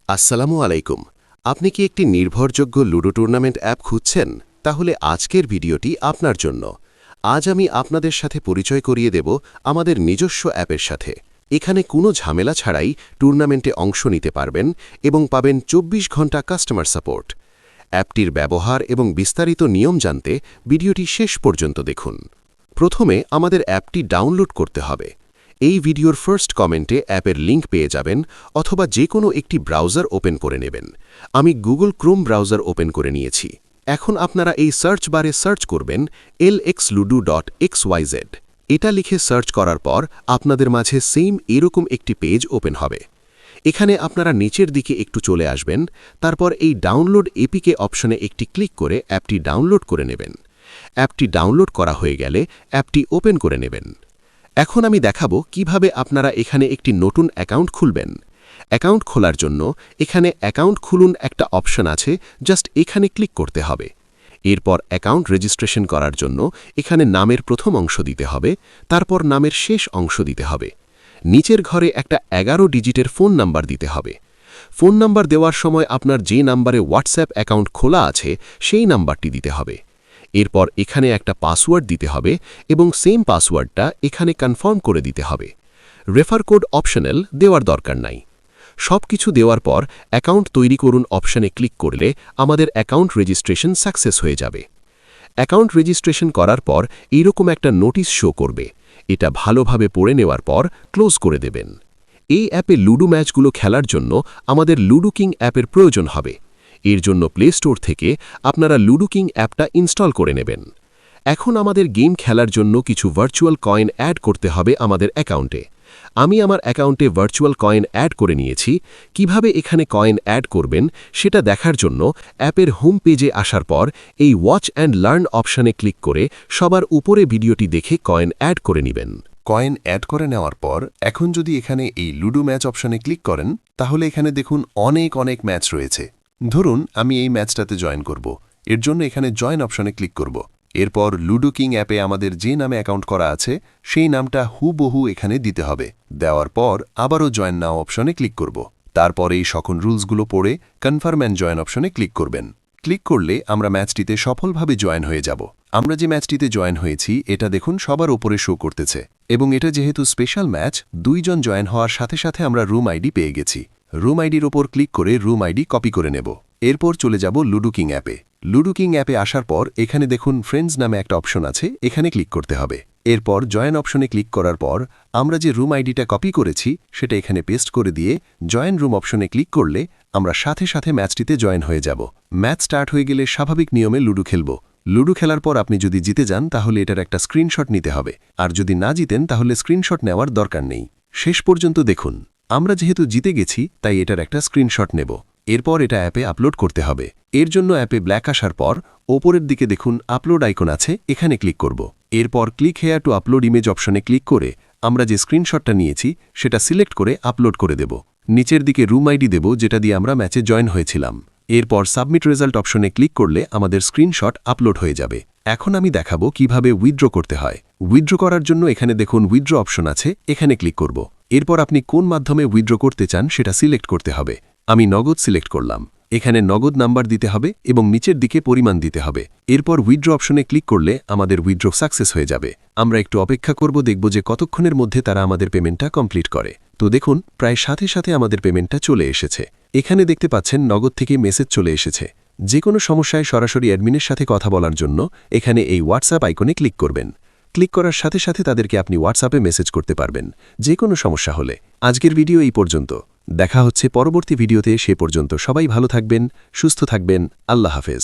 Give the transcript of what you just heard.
আসসালামু আলাইকুম। আপনি কি একটি নির্ভরযোগ্য লুডো টুর্নামেন্ট অ্যাপ খুঁজছেন? তাহলে আজকের ভিডিওটি আপনার জন্য। আজ আমি আপনাদের সাথে পরিচয় করিয়ে দেব আমাদের নিজস্ব অ্যাপের সাথে। এখানে কোনো ঝামেলা ছাড়াই টুর্নামেন্টে অংশ নিতে পারবেন এবং পাবেন ২৪ ঘন্টা কাস্টমার সাপোর্ট। অ্যাপটির ব্যবহার এবং বিস্তারিত নিয়ম জানতে ভিডিওটি শেষ পর্যন্ত দেখুন। প্রথমে আমাদের অ্যাপটি ডাউনলোড করতে হবে। এই ভিডিওর ফার্স্ট কমেন্টে অ্যাপের লিঙ্ক পেয়ে যাবেন অথবা যে কোনো একটি ব্রাউজার ওপেন করে নেবেন। আমি গুগল ক্রোম ব্রাউজার ওপেন করে নিয়েছি। এখন আপনারা এই সার্চ বারে সার্চ করবেন lxludo.xyz। এটা লিখে সার্চ করার পর আপনাদের মাঝে সেম এরকম একটি পেজ ওপেন হবে। এখানে আপনারা নিচের দিকে একটু চলে আসবেন, তারপর এই ডাউনলোড এপিকে অপশনে একটি ক্লিক করে অ্যাপটি ডাউনলোড করে নেবেন। অ্যাপটি ডাউনলোড করা হয়ে গেলে অ্যাপটি ওপেন করে নেবেন। এখন আমি দেখাবো কিভাবে আপনারা এখানে একটি নতুন অ্যাকাউন্ট খুলবেন। অ্যাকাউন্ট খোলার জন্য এখানে অ্যাকাউন্ট খুলুন একটা অপশন আছে, জাস্ট এখানে ক্লিক করতে হবে। এরপর অ্যাকাউন্ট রেজিস্ট্রেশন করার জন্য এখানে নামের প্রথম অংশ দিতে হবে, তারপর নামের শেষ অংশ দিতে হবে। নিচের ঘরে একটা 11 ডিজিটের ফোন নাম্বার দিতে হবে। ফোন নাম্বার দেওয়ার সময় আপনার যে নাম্বারে হোয়াটসঅ্যাপ অ্যাকাউন্ট খোলা আছে সেই নাম্বারটি দিতে হবে। এরপর এখানে একটা পাসওয়ার্ড দিতে হবে এবং সেম পাসওয়ার্ডটা এখানে কনফার্ম করে দিতে হবে। রেফার কোড অপশনাল, দেওয়ার দরকার নাই। সব কিছু দেওয়ার পর অ্যাকাউন্ট তৈরি করুন অপশনে ক্লিক করলে আমাদের অ্যাকাউন্ট রেজিস্ট্রেশন সাকসেস হয়ে যাবে। অ্যাকাউন্ট রেজিস্ট্রেশন করার পর এইরকম একটা নোটিশ শো করবে। এটা ভালোভাবে পড়ে নেওয়ার পর ক্লোজ করে দেবেন। এই অ্যাপে লুডো ম্যাচগুলো খেলার জন্য আমাদের লুডো কিং অ্যাপের প্রয়োজন হবে। এর জন্য প্লে স্টোর থেকে আপনারা লুডো কিং অ্যাপটা ইনস্টল করে নেবেন। এখন আমাদের গেম খেলার জন্য কিছু ভার্চুয়াল কয়েন অ্যাড করতে হবে আমাদের অ্যাকাউন্টে। আমি আমার অ্যাকাউন্টে ভার্চুয়াল কয়েন অ্যাড করে নিয়েছি। কিভাবে এখানে কয়েন অ্যাড করবেন সেটা দেখার জন্য অ্যাপের হোম পেজে আসার পর এই ওয়াচ অ্যান্ড লার্ন অপশানে ক্লিক করে সবার উপরে ভিডিওটি দেখে কয়েন অ্যাড করে নেবেন। কয়েন অ্যাড করে নেওয়ার পর এখন যদি এখানে এই লুডো ম্যাচ অপশনে ক্লিক করেন তাহলে এখানে দেখুন অনেক ম্যাচ রয়েছে। ধরুন আমি এই ম্যাচটাতে জয়েন করব। এর জন্য এখানে জয়েন অপশনে ক্লিক করব। এরপর লুডো কিং অ্যাপে আমাদের যে নামে অ্যাকাউন্ট করা আছে সেই নামটা হুবহু এখানে দিতে হবে। দেওয়ার পর আবারও জয়েন নাও অপশনে ক্লিক করব। তারপর এই সকল রুলসগুলো পড়ে কনফার্ম অ্যান্ড জয়েন অপশনে ক্লিক করবেন। ক্লিক করলে আমরা ম্যাচটিতে সফলভাবে জয়েন হয়ে যাব। আমরা যে ম্যাচটিতে জয়েন হয়েছি এটা দেখুন সবার ওপরে শো করতেছে এবং এটা যেহেতু স্পেশাল ম্যাচ, 2 জন জয়েন হওয়ার সাথে সাথে আমরা রুম আইডি পেয়ে গেছি। রুম আইডির ওপর ক্লিক করে রুম আইডি কপি করে নেব। এরপর চলে যাব লুডো কিং অ্যাপে। লুডো কিং অ্যাপে আসার পর এখানে দেখুন ফ্রেন্ডস নামে একটা অপশন আছে, এখানে ক্লিক করতে হবে। এরপর জয়েন অপশনে ক্লিক করার পর আমরা যে রুম আইডিটা কপি করেছি সেটা এখানে পেস্ট করে দিয়ে জয়েন রুম অপশনে ক্লিক করলে আমরা সাথে সাথে ম্যাচটিতে জয়েন হয়ে যাব। ম্যাচ স্টার্ট হয়ে গেলে স্বাভাবিক নিয়মে লুডো খেলব। লুডো খেলার পর আপনি যদি জিতে যান তাহলে এটার একটা স্ক্রিনশট নিতে হবে, আর যদি না জিতেন তাহলে স্ক্রিনশট নেওয়ার দরকার নেই। শেষ পর্যন্ত দেখুন। আমরা যেহেতু জিতে গেছি তাই এটার একটা স্ক্রিনশট নেব। এরপর এটা অ্যাপে আপলোড করতে হবে। এর জন্য অ্যাপে ব্ল্যাক আসার পর ওপরের দিকে দেখুন আপলোড আইকন আছে, এখানে ক্লিক করব। এরপর click here two upload image অপশনে ক্লিক করে আমরা যে স্ক্রিনশটটা নিয়েছি সেটা সিলেক্ট করে আপলোড করে দেব। নিচের দিকে রুম আইডি দেব যেটা দিয়ে আমরা ম্যাচে জয়েন হয়েছিলাম। এরপর সাবমিট রেজাল্ট অপশনে ক্লিক করলে আমাদের স্ক্রিনশট আপলোড হয়ে যাবে। এখন আমি দেখাবো কিভাবে উইথড্র করতে হয়। উইথড্র করার জন্য এখানে দেখুন উইথড্র অপশন আছে, এখানে ক্লিক করব। এরপর আপনি কোন মাধ্যমে উইথড্র করতে চান সেটা সিলেক্ট করতে হবে। আমি নগদ সিলেক্ট করলাম। এখানে নগদ নাম্বার দিতে হবে এবং নিচের দিকে পরিমাণ দিতে হবে। এরপর উইথড্র অপশনে ক্লিক করলে আমাদের উইথড্র সাকসেস হয়ে যাবে। আমরা একটু অপেক্ষা করব, দেখব যে কতক্ষণের মধ্যে তারা আমাদের পেমেন্টটা কমপ্লিট করে। তো দেখুন প্রায় সাথে সাথে আমাদের পেমেন্টটা চলে এসেছে। এখানে দেখতে পাচ্ছেন নগদ থেকে মেসেজ চলে এসেছে। যে কোনো সমস্যায় সরাসরি অ্যাডমিনের সাথে কথা বলার জন্য এখানে এই হোয়াটসঅ্যাপ আইকনে ক্লিক করবেন। ক্লিক করার সাথে সাথে তাদেরকে আপনি হোয়াটসঅ্যাপে মেসেজ করতে পারবেন যে কোনো সমস্যা হলে। আজকের ভিডিও এই পর্যন্ত। দেখা হচ্ছে পরবর্তী ভিডিওতে। সে পর্যন্ত সবাই ভালো থাকবেন, সুস্থ থাকবেন। আল্লাহ হাফেজ।